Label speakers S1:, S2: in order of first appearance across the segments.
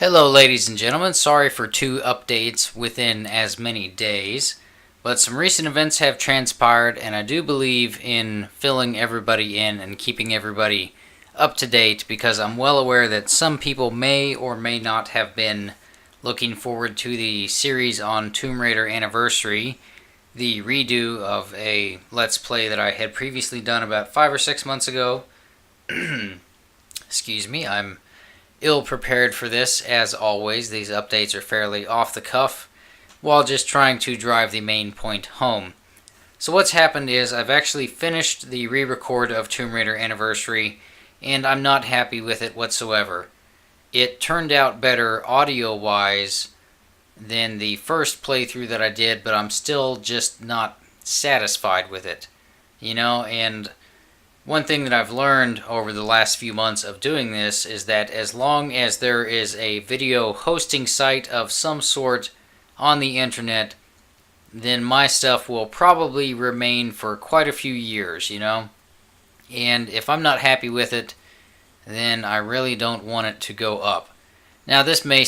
S1: Hello, ladies and gentlemen. Sorry for two updates within as many days, but some recent events have transpired, and I do believe in filling everybody in and keeping everybody up to date because I'm well aware that some people may or may not have been looking forward to the series on Tomb Raider Anniversary, the redo of a Let's Play that I had previously done about 5 or 6 months ago. Excuse me, I'm ill prepared for this, as always. These updates are fairly off the cuff, while just trying to drive the main point home. So what's happened is I've actually finished the re-record of Tomb Raider Anniversary, and I'm not happy with it whatsoever. It turned out better audio-wise than the first playthrough that I did, but I'm still just not satisfied with it. And one thing that I've learned over the last few months of doing this is that as long as there is a video hosting site of some sort on the internet, then my stuff will probably remain for quite a few years. And if I'm not happy with it, then I really don't want it to go up. Now, this may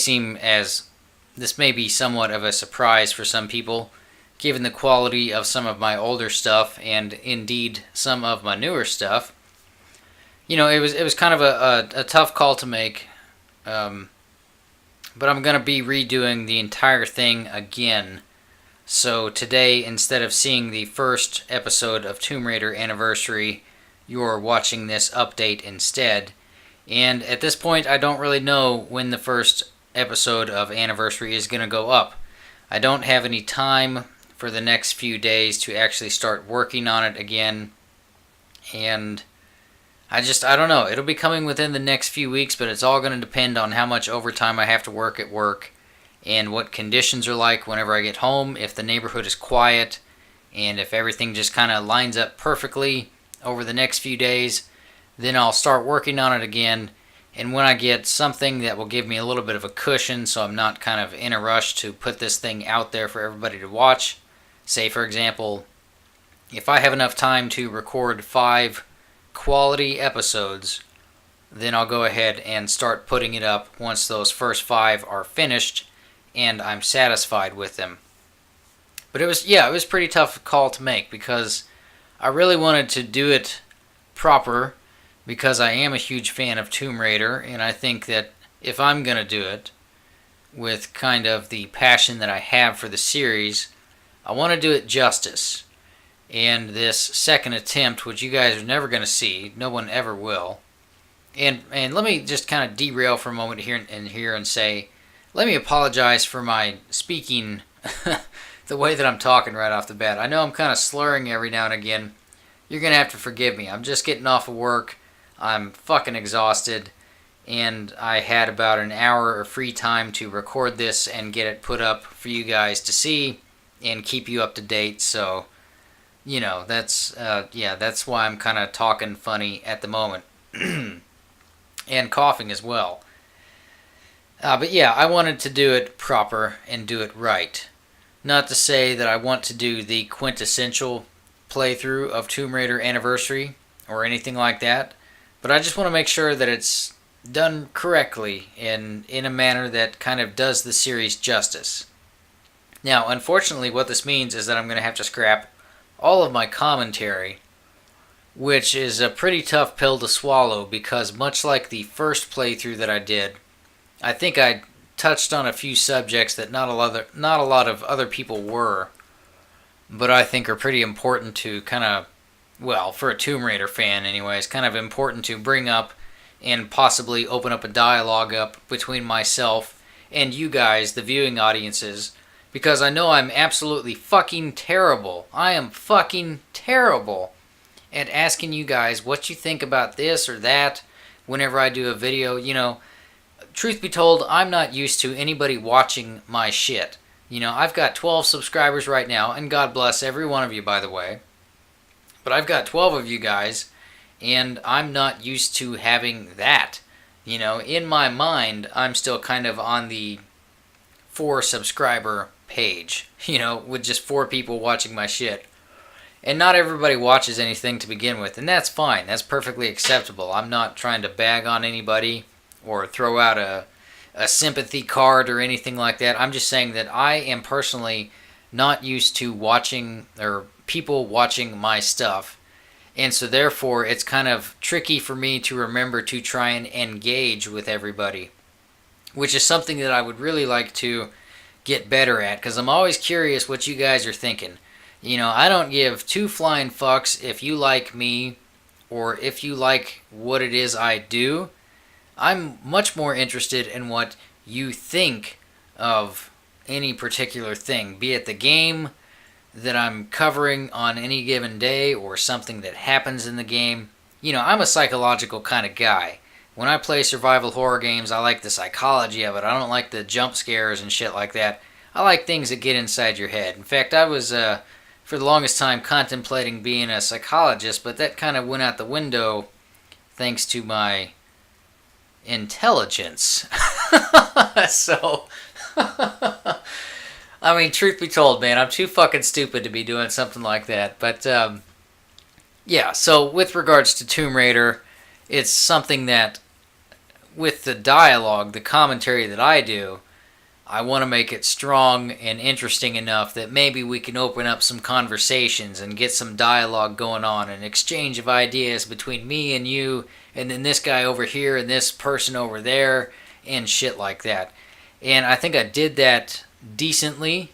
S1: be somewhat of a surprise for some people, given the quality of some of my older stuff and indeed some of my newer stuff. It was kind of a tough call to make, but I'm going to be redoing the entire thing again. So today, instead of seeing the first episode of Tomb Raider Anniversary, you're watching this update instead. And at this point, I don't really know when the first episode of Anniversary is going to go up. I don't have any time for the next few days to actually start working on it again, and I don't know. It'll be coming within the next few weeks, but it's all going to depend on how much overtime I have to work at work and what conditions are like whenever I get home, if the neighborhood is quiet, and if everything just kind of lines up perfectly over the next few days, then I'll start working on it again. And when I get something that will give me a little bit of a cushion so I'm not kind of in a rush to put this thing out there for everybody to watch, say, for example, if I have enough time to record 5 quality episodes, then I'll go ahead and start putting it up once those first 5 are finished and I'm satisfied with them. But it was a pretty tough call to make because I really wanted to do it proper because I am a huge fan of Tomb Raider, and I think that if I'm going to do it with kind of the passion that I have for the series, I want to do it justice. And this second attempt, which you guys are never going to see, no one ever will. And let me just kind of derail for a moment here and say, let me apologize for my speaking the way that I'm talking right off the bat. I know I'm kind of slurring every now and again. You're going to have to forgive me. I'm just getting off of work. I'm fucking exhausted. And I had about an hour of free time to record this and get it put up for you guys to see and keep you up to date. So, that's why I'm kind of talking funny at the moment. And coughing as well. But I wanted to do it proper and do it right. Not to say that I want to do the quintessential playthrough of Tomb Raider Anniversary or anything like that, but I just want to make sure that it's done correctly and in a manner that kind of does the series justice. Now, unfortunately, what this means is that I'm going to have to scrap all of my commentary, which is a pretty tough pill to swallow because much like the first playthrough that I did, I think I touched on a few subjects that not a lot of other people were, but I think are pretty important to kind of, for a Tomb Raider fan anyways, kind of important to bring up and possibly open up a dialogue up between myself and you guys, the viewing audiences, because I know I'm absolutely fucking terrible. I am fucking terrible at asking you guys what you think about this or that whenever I do a video. Truth be told, I'm not used to anybody watching my shit. I've got 12 subscribers right now, and God bless every one of you, by the way. But I've got 12 of you guys, and I'm not used to having that. In my mind, I'm still kind of on the 4 subscriber page, with just 4 people watching my shit. And not everybody watches anything to begin with, and that's fine. That's perfectly acceptable. I'm not trying to bag on anybody or throw out a a sympathy card or anything like that. I'm just saying that I am personally not used to watching or people watching my stuff. And so therefore it's kind of tricky for me to remember to try and engage with everybody, which is something that I would really like to get better at, because I'm always curious what you guys are thinking. You know, I don't give two flying fucks if you like me or if you like what it is I do. I'm much more interested in what you think of any particular thing, be it the game that I'm covering on any given day or something that happens in the game. You know, I'm a psychological kind of guy. When I play survival horror games, I like the psychology of it. I don't like the jump scares and shit like that. I like things that get inside your head. In fact, I was, for the longest time, contemplating being a psychologist, but that kind of went out the window thanks to my intelligence. So, I mean, truth be told, man, I'm too fucking stupid to be doing something like that. But, yeah, so with regards to Tomb Raider, it's something that, with the dialogue, the commentary that I do, I want to make it strong and interesting enough that maybe we can open up some conversations and get some dialogue going on, an exchange of ideas between me and you, and then this guy over here and this person over there, and shit like that. And I think I did that decently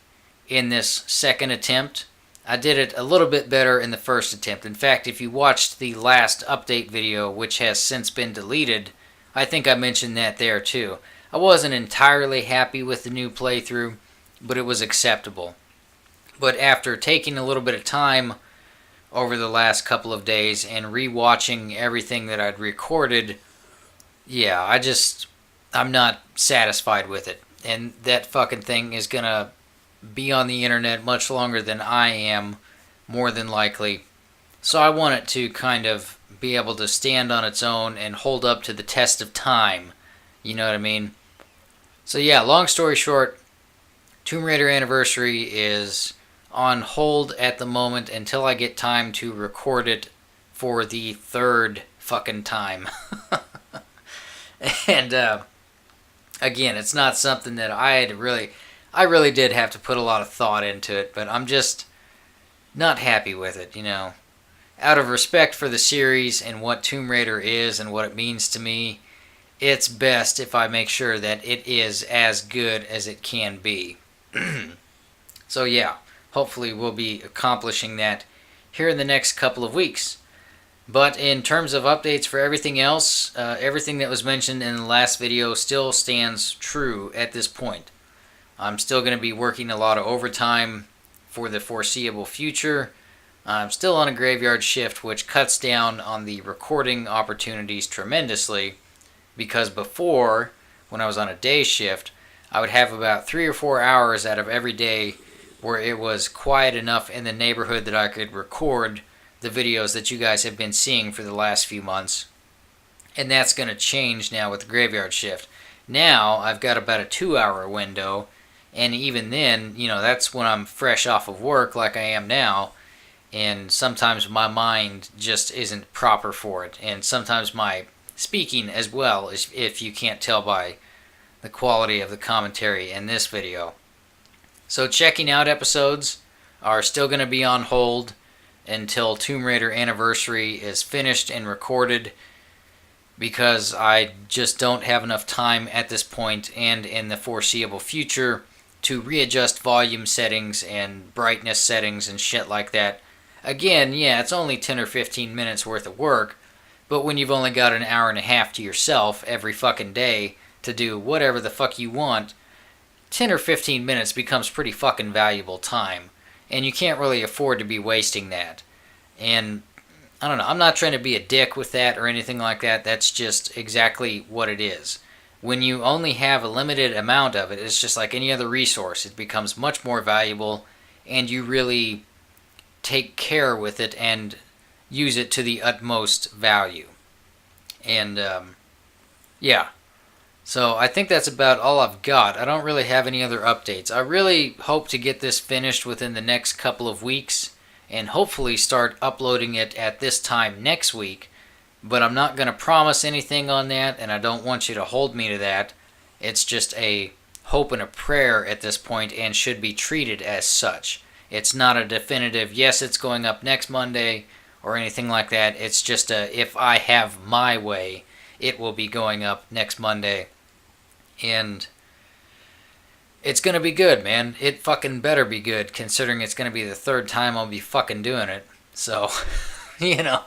S1: in this second attempt. I did it a little bit better in the first attempt. In fact, if you watched the last update video, which has since been deleted, I think I mentioned that there too. I wasn't entirely happy with the new playthrough, but it was acceptable. But after taking a little bit of time over the last couple of days and re-watching everything that I'd recorded, yeah, I'm not satisfied with it. And that fucking thing is gonna be on the internet much longer than I am, more than likely. So I want it to kind of be able to stand on its own and hold up to the test of time. You know what I mean? So yeah, long story short, Tomb Raider Anniversary is on hold at the moment until I get time to record it for the third fucking time. And again, it's not something that I really did have to put a lot of thought into it, but I'm just not happy with it, you know. Out of respect for the series and what Tomb Raider is and what it means to me, it's best if I make sure that it is as good as it can be. So yeah, hopefully we'll be accomplishing that here in the next couple of weeks. But in terms of updates for everything else, everything that was mentioned in the last video still stands true at this point. I'm still going to be working a lot of overtime for the foreseeable future. I'm still on a graveyard shift, which cuts down on the recording opportunities tremendously, because before, when I was on a day shift, I would have about 3 or 4 hours out of every day where it was quiet enough in the neighborhood that I could record the videos that you guys have been seeing for the last few months. And that's going to change now with the graveyard shift. Now I've got about a 2-hour window, and even then, you know, that's when I'm fresh off of work like I am now, and sometimes my mind just isn't proper for it, and sometimes my speaking as well, if you can't tell by the quality of the commentary in this video. So checking out episodes are still going to be on hold until Tomb Raider Anniversary is finished and recorded, because I just don't have enough time at this point and in the foreseeable future to readjust volume settings and brightness settings and shit like that. Again, yeah, it's only 10 or 15 minutes worth of work, but when you've only got an hour and a half to yourself every fucking day to do whatever the fuck you want, 10 or 15 minutes becomes pretty fucking valuable time. And you can't really afford to be wasting that. And I don't know, I'm not trying to be a dick with that or anything like that. That's just exactly what it is. When you only have a limited amount of it, it's just like any other resource. It becomes much more valuable, and you really take care with it and use it to the utmost value. And yeah, so I think that's about all I've got. I don't really have any other updates. I really hope to get this finished within the next couple of weeks and hopefully start uploading it at this time next week. But I'm not going to promise anything on that, and I don't want you to hold me to that. It's just a hope and a prayer at this point and should be treated as such. It's not a definitive, yes, it's going up next Monday or anything like that. It's just a, if I have my way, it will be going up next Monday. And it's going to be good, man. It fucking better be good, considering it's going to be the third time I'll be fucking doing it. So, you know,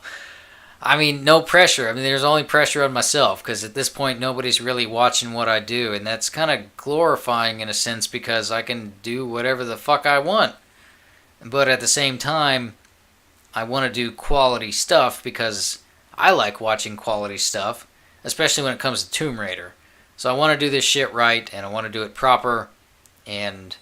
S1: I mean, no pressure. I mean, there's only pressure on myself, because at this point, nobody's really watching what I do. And that's kind of glorifying in a sense, because I can do whatever the fuck I want. But at the same time, I want to do quality stuff, because I like watching quality stuff, especially when it comes to Tomb Raider. So I want to do this shit right, and I want to do it proper, and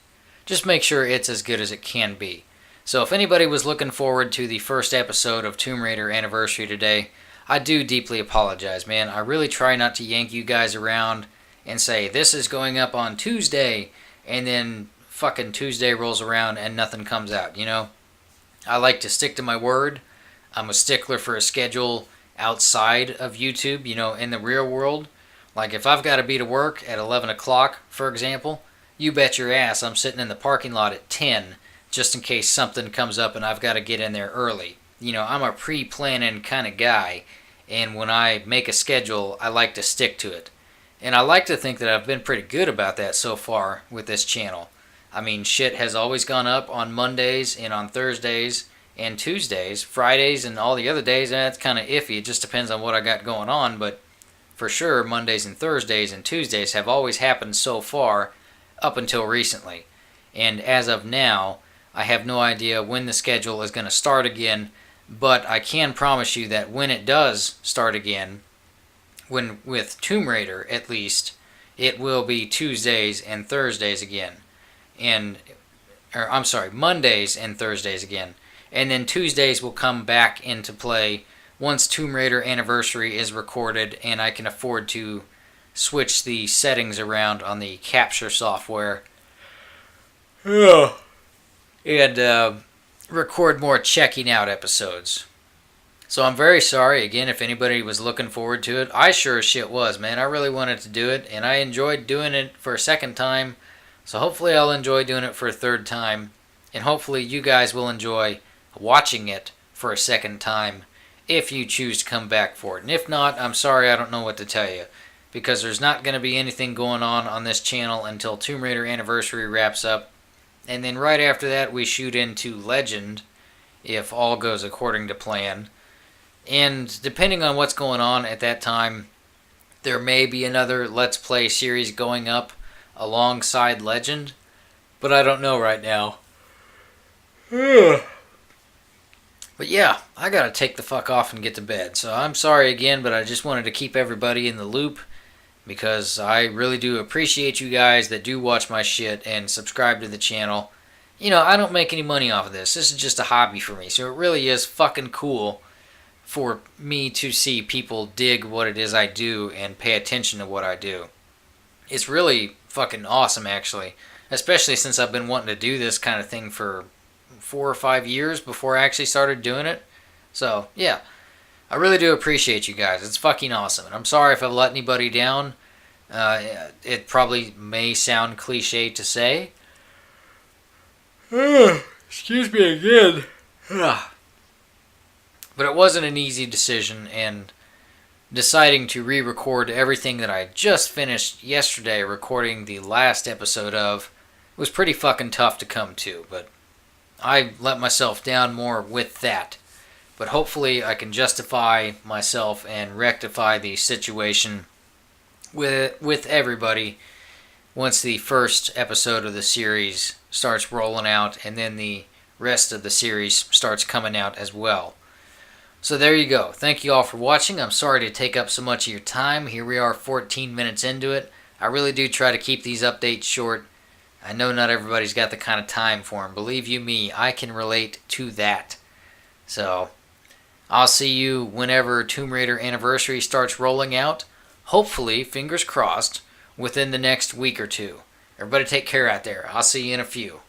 S1: just make sure it's as good as it can be. So if anybody was looking forward to the first episode of Tomb Raider Anniversary today, I do deeply apologize, man. I really try not to yank you guys around and say, this is going up on Tuesday, and then fucking Tuesday rolls around and nothing comes out, you know? I like to stick to my word. I'm a stickler for a schedule outside of YouTube, you know, in the real world. Like if I've got to be to work at 11 o'clock, for example, you bet your ass I'm sitting in the parking lot at 10 just in case something comes up and I've got to get in there early. You know, I'm a pre-planning kind of guy, and when I make a schedule, I like to stick to it. And I like to think that I've been pretty good about that so far with this channel. I mean, shit has always gone up on Mondays and on Thursdays and Tuesdays. Fridays and all the other days, that's kind of iffy. It just depends on what I got going on, but for sure, Mondays and Thursdays and Tuesdays have always happened so far up until recently. And as of now, I have no idea when the schedule is going to start again, but I can promise you that when it does start again, when with Tomb Raider at least, it will be Tuesdays and Thursdays again. Mondays and Thursdays again. And then Tuesdays will come back into play once Tomb Raider Anniversary is recorded and I can afford to switch the settings around on the capture software. Yeah. And record more checking out episodes. So I'm very sorry again if anybody was looking forward to it. I sure as shit was, man. I really wanted to do it, and I enjoyed doing it for a second time. So hopefully I'll enjoy doing it for a third time, and hopefully you guys will enjoy watching it for a second time if you choose to come back for it. And if not, I'm sorry, I don't know what to tell you, because there's not going to be anything going on this channel until Tomb Raider Anniversary wraps up. And then right after that, we shoot into Legend, if all goes according to plan. And depending on what's going on at that time, there may be another Let's Play series going up alongside Legend, but I don't know right now. But yeah, I gotta take the fuck off and get to bed. So I'm sorry again, but I just wanted to keep everybody in the loop, because I really do appreciate you guys that do watch my shit and subscribe to the channel. You know, I don't make any money off of this. This is just a hobby for me, so it really is fucking cool for me to see people dig what it is I do and pay attention to what I do. It's really fucking awesome, actually, especially since I've been wanting to do this kind of thing for 4 or 5 years before I actually started doing it. So, yeah. I really do appreciate you guys. It's fucking awesome. And I'm sorry if I've let anybody down. It probably may sound cliche to say. Excuse me again. But it wasn't an easy decision, and deciding to re-record everything that I just finished yesterday recording the last episode of was pretty fucking tough to come to, but I let myself down more with that. But hopefully I can justify myself and rectify the situation with everybody once the first episode of the series starts rolling out, and then the rest of the series starts coming out as well. So there you go. Thank you all for watching. I'm sorry to take up so much of your time. Here we are 14 minutes into it. I really do try to keep these updates short. I know not everybody's got the kind of time for them. Believe you me, I can relate to that. So I'll see you whenever Tomb Raider Anniversary starts rolling out. Hopefully, fingers crossed, within the next week or two. Everybody take care out there. I'll see you in a few.